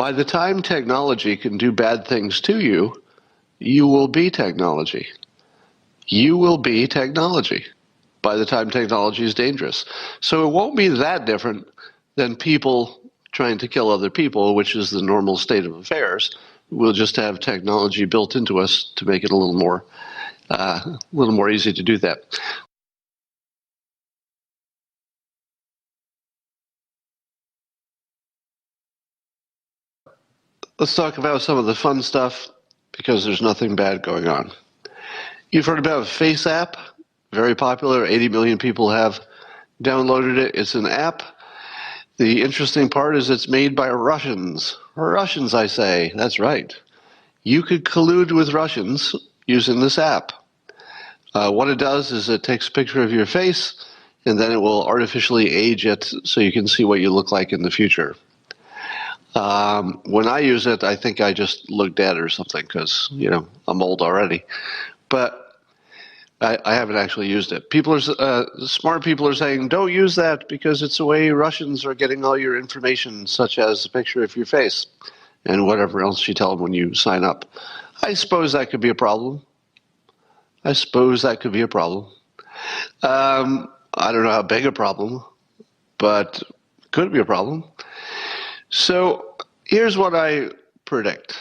By the time technology can do bad things to you, you will be technology. You will be technology by the time technology is dangerous. So it won't be that different than people trying to kill other people, which is the normal state of affairs. We'll just have technology built into us to make it a little more easy to do that. Let's talk about some of the fun stuff, because there's nothing bad going on. You've heard about Face App, very popular. 80 million people have downloaded it. It's an app. The interesting part is it's made by Russians. Russians, I say. That's right. You could collude with Russians using this app. What it does is it takes a picture of your face, and then it will artificially age it so you can see what you look like in the future. When I use it, I think I just look dead or something because, I'm old already. But I haven't actually used it. Smart people are saying, don't use that because it's the way Russians are getting all your information, such as a picture of your face and whatever else you tell them when you sign up. I suppose that could be a problem. I don't know how big a problem, but could be a problem. So here's what I predict.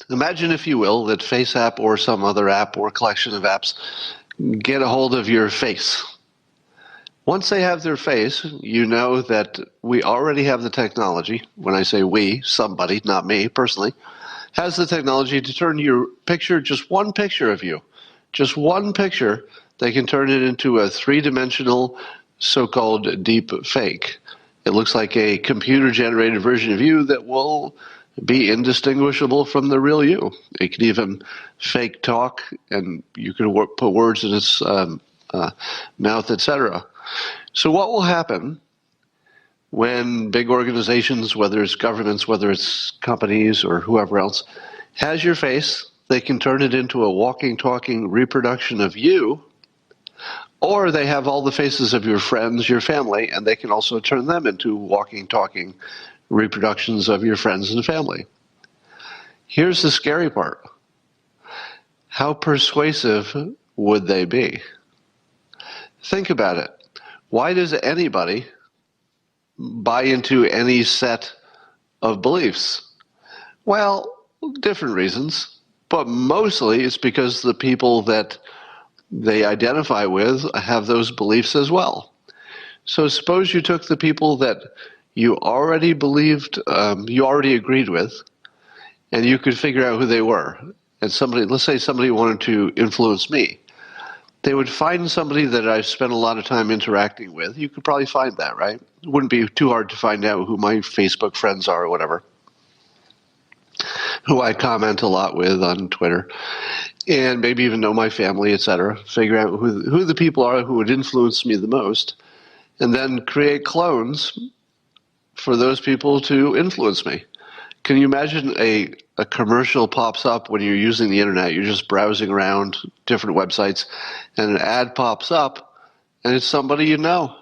Imagine, if you will, that FaceApp or some other app or collection of apps get a hold of your face. Once they have their face, you know that we already have the technology. When I say we, somebody, not me personally, has the technology to turn your picture, just one picture of you, just one picture, they can turn it into a three-dimensional so-called deep fake. It looks like a computer-generated version of you that will be indistinguishable from the real you. It can even fake talk, and you can put words in its mouth, etc. So what will happen when big organizations, whether it's governments, whether it's companies or whoever else, has your face? They can turn it into a walking, talking reproduction of you, or they have all the faces of your friends, your family, and they can also turn them into walking, talking reproductions of your friends and family. Here's the scary part. How persuasive would they be? Think about it. Why does anybody buy into any set of beliefs? Well, different reasons, but mostly it's because the people that they identify with have those beliefs as well. So suppose you took the people that you already believed, you already agreed with, and you could figure out who they were. And let's say somebody wanted to influence me. They would find somebody that I've spent a lot of time interacting with. You could probably find that, right? It wouldn't be too hard to find out who my Facebook friends are or whatever, who I comment a lot with on Twitter, and maybe even know my family, etc. Figure out who the people are who would influence me the most, and then create clones for those people to influence me. Can you imagine a commercial pops up when you're using the internet? You're just browsing around different websites, and an ad pops up, and it's somebody you know.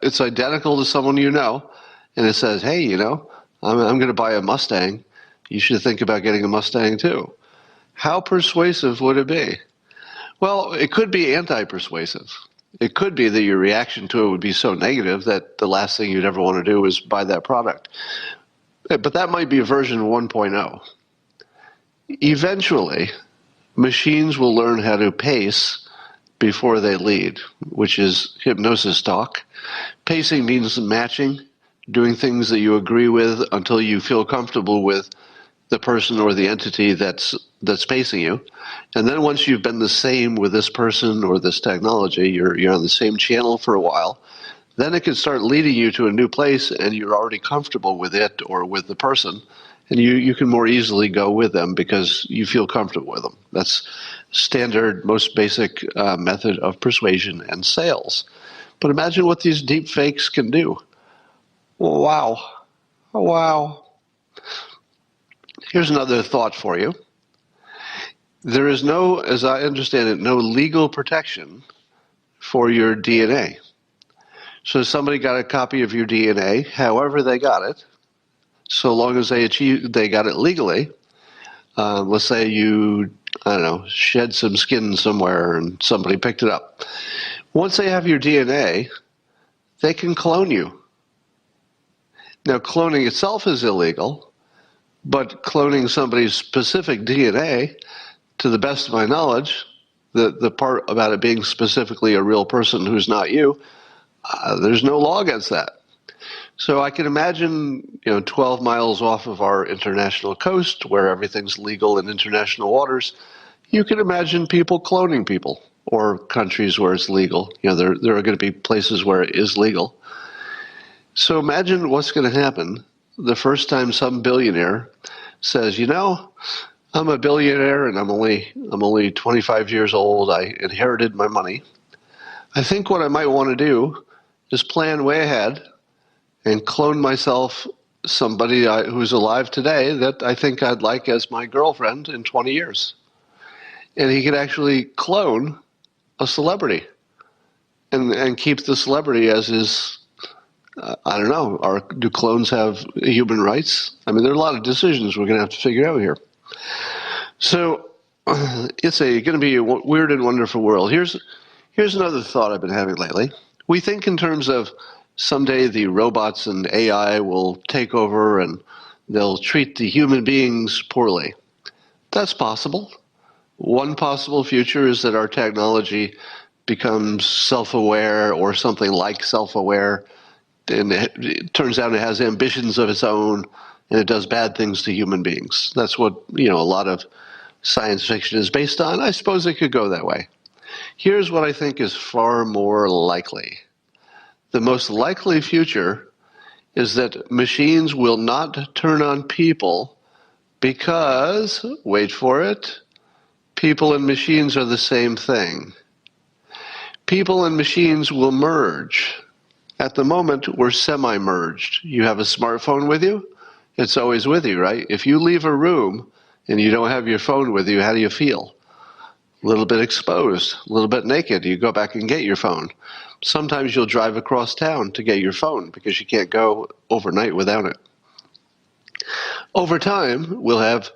It's identical to someone you know, and it says, hey, I'm going to buy a Mustang. You should think about getting a Mustang too. How persuasive would it be? Well, it could be anti-persuasive. It could be that your reaction to it would be so negative that the last thing you'd ever want to do is buy that product. But that might be version 1.0. Eventually, machines will learn how to pace before they lead, which is hypnosis talk. Pacing means matching, doing things that you agree with until you feel comfortable with the person or the entity that's pacing you. And then once you've been the same with this person or this technology, you're on the same channel for a while, then it can start leading you to a new place, and you're already comfortable with it or with the person, and you can more easily go with them because you feel comfortable with them. That's standard, most basic method of persuasion and sales. But imagine what these deep fakes can do. Wow. Wow. Here's another thought for you. There is no, as I understand it, no legal protection for your DNA. So somebody got a copy of your DNA, however they got it, so long as they got it legally. Let's say you, I don't know, shed some skin somewhere and somebody picked it up. Once they have your DNA, they can clone you. Now, cloning itself is illegal, but cloning somebody's specific DNA, to the best of my knowledge, the part about it being specifically a real person who's not you, there's no law against that. So I can imagine, 12 miles off of our international coast where everything's legal in international waters, you can imagine people cloning people, or countries where it's legal. There are going to be places where it is legal. So imagine what's going to happen the first time some billionaire says, I'm a billionaire and I'm only 25 years old. I inherited my money. I think what I might want to do is plan way ahead and clone myself somebody who's alive today that I think I'd like as my girlfriend in 20 years. And he could actually clone a celebrity and keep the celebrity as his, I don't know, do clones have human rights? I mean, there are a lot of decisions we're going to have to figure out here. So it's going to be a weird and wonderful world. Here's another thought I've been having lately. We think in terms of someday the robots and AI will take over and they'll treat the human beings poorly. That's possible. One possible future is that our technology becomes self-aware or something like self-aware, and it turns out it has ambitions of its own, and it does bad things to human beings. That's what, a lot of science fiction is based on. I suppose it could go that way. Here's what I think is far more likely. The most likely future is that machines will not turn on people because, wait for it, people and machines are the same thing. People and machines will merge. At the moment, we're semi-merged. You have a smartphone with you? It's always with you, right? If you leave a room and you don't have your phone with you, how do you feel? A little bit exposed, a little bit naked. You go back and get your phone. Sometimes you'll drive across town to get your phone because you can't go overnight without it. Over time, we'll have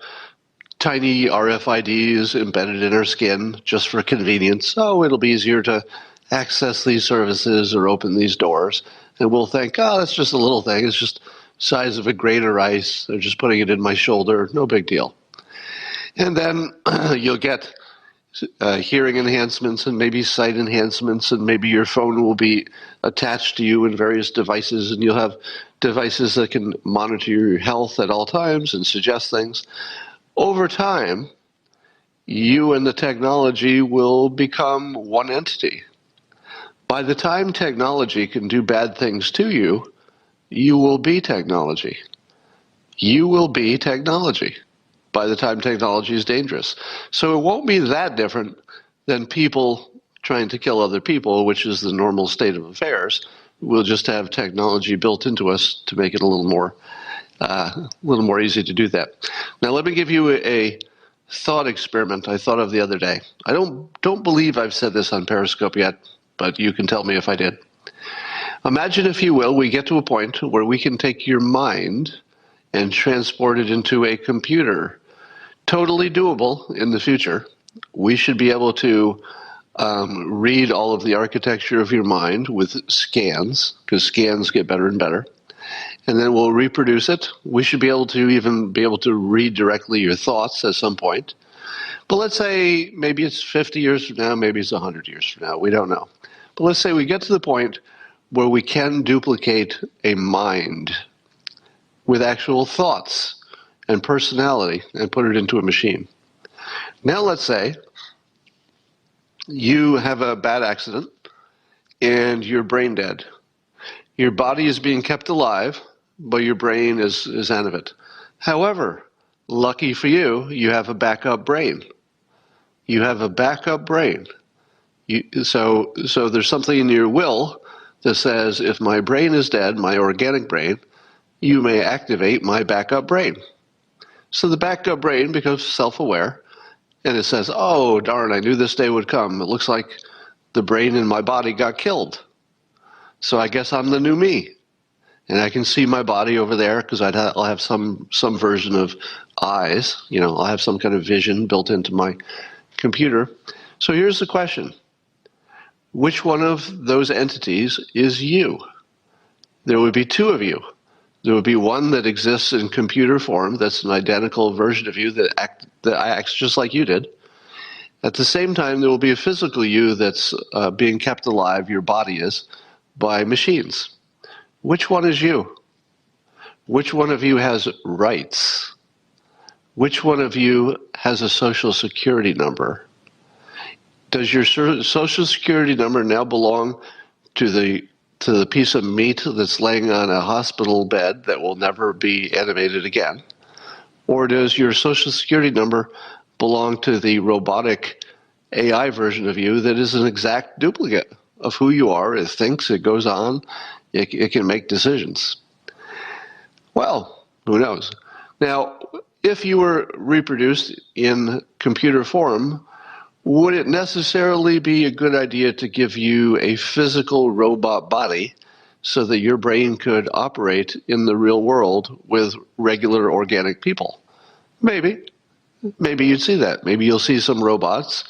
tiny RFIDs embedded in our skin just for convenience. Oh, it'll be easier to access these services or open these doors. And we'll think, that's just a little thing. It's just the size of a grain of rice. They're just putting it in my shoulder. No big deal. And then you'll get hearing enhancements and maybe sight enhancements, and maybe your phone will be attached to you in various devices, and you'll have devices that can monitor your health at all times and suggest things. Over time, you and the technology will become one entity. By the time technology can do bad things to you, you will be technology. You will be technology by the time technology is dangerous. So it won't be that different than people trying to kill other people, which is the normal state of affairs. We'll just have technology built into us to make it a little more easy to do that. Now, let me give you a thought experiment I thought of the other day. I don't believe I've said this on Periscope yet, but you can tell me if I did. Imagine, if you will, we get to a point where we can take your mind and transport it into a computer. Totally doable in the future. We should be able to read all of the architecture of your mind with scans, because scans get better and better. And then we'll reproduce it. We should be able to read directly your thoughts at some point. But let's say maybe it's 50 years from now, maybe it's 100 years from now. We don't know. But let's say we get to the point where we can duplicate a mind with actual thoughts and personality and put it into a machine. Now let's say you have a bad accident and you're brain dead. Your body is being kept alive, but your brain is out of it. However, lucky for you, you have a backup brain. You have a backup brain. So there's something in your will that says, if my brain is dead, my organic brain, you may activate my backup brain. So the backup brain becomes self-aware, and it says, oh, darn, I knew this day would come. It looks like the brain in my body got killed. So I guess I'm the new me. and I can see my body over there because I'll have some version of eyes. I'll have some kind of vision built into my computer. So here's the question. Which one of those entities is you? There would be two of you. There would be one that exists in computer form, that's an identical version of you that acts just like you did. At the same time, there will be a physical you that's being kept alive, your body is, by machines. Which one is you? Which one of you has rights? Which one of you has a social security number? Does your social security number now belong to the piece of meat that's laying on a hospital bed that will never be animated again? Or does your social security number belong to the robotic AI version of you that is an exact duplicate of who you are? It thinks, it goes on, it can make decisions. Well, who knows? Now, if you were reproduced in computer form, would it necessarily be a good idea to give you a physical robot body so that your brain could operate in the real world with regular organic people? Maybe. Maybe you'd see that. Maybe you'll see some robots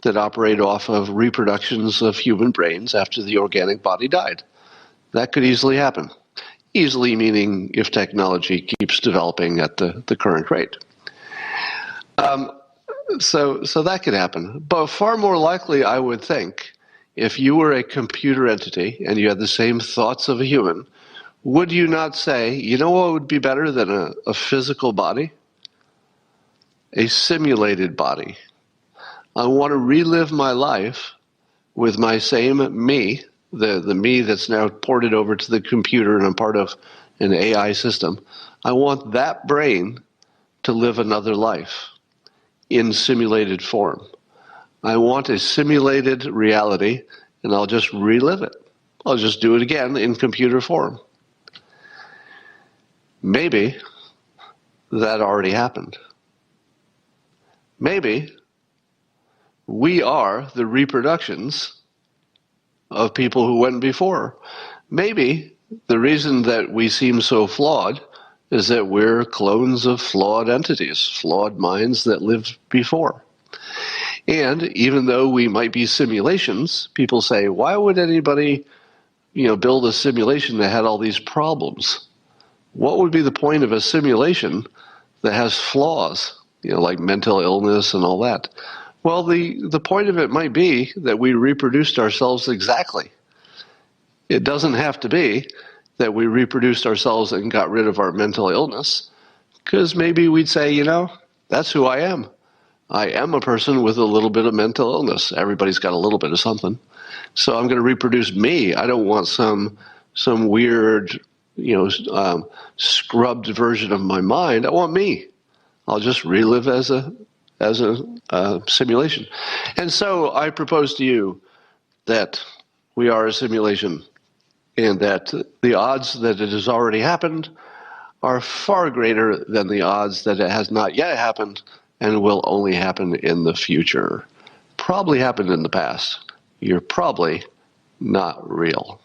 that operate off of reproductions of human brains after the organic body died. That could easily happen. Easily meaning if technology keeps developing at the current rate. So that could happen. But far more likely, I would think, if you were a computer entity and you had the same thoughts of a human, would you not say, you know what would be better than a physical body? A simulated body. I want to relive my life with my same me, the me that's now ported over to the computer and I'm part of an AI system. I want that brain to live another life in simulated form. I want a simulated reality, and I'll just relive it. I'll just do it again in computer form. Maybe that already happened. Maybe we are the reproductions of people who went before. Maybe the reason that we seem so flawed is that we're clones of flawed entities, flawed minds that lived before. And even though we might be simulations, people say, why would anybody, build a simulation that had all these problems? What would be the point of a simulation that has flaws, like mental illness and all that? Well, the point of it might be that we reproduced ourselves exactly. It doesn't have to be that we reproduced ourselves and got rid of our mental illness, because maybe we'd say, that's who I am. I am a person with a little bit of mental illness. Everybody's got a little bit of something. So I'm going to reproduce me. I don't want some weird, scrubbed version of my mind. I want me. I'll just relive as a simulation. And so I propose to you that we are a simulation, and that the odds that it has already happened are far greater than the odds that it has not yet happened and will only happen in the future. Probably happened in the past. You're probably not real.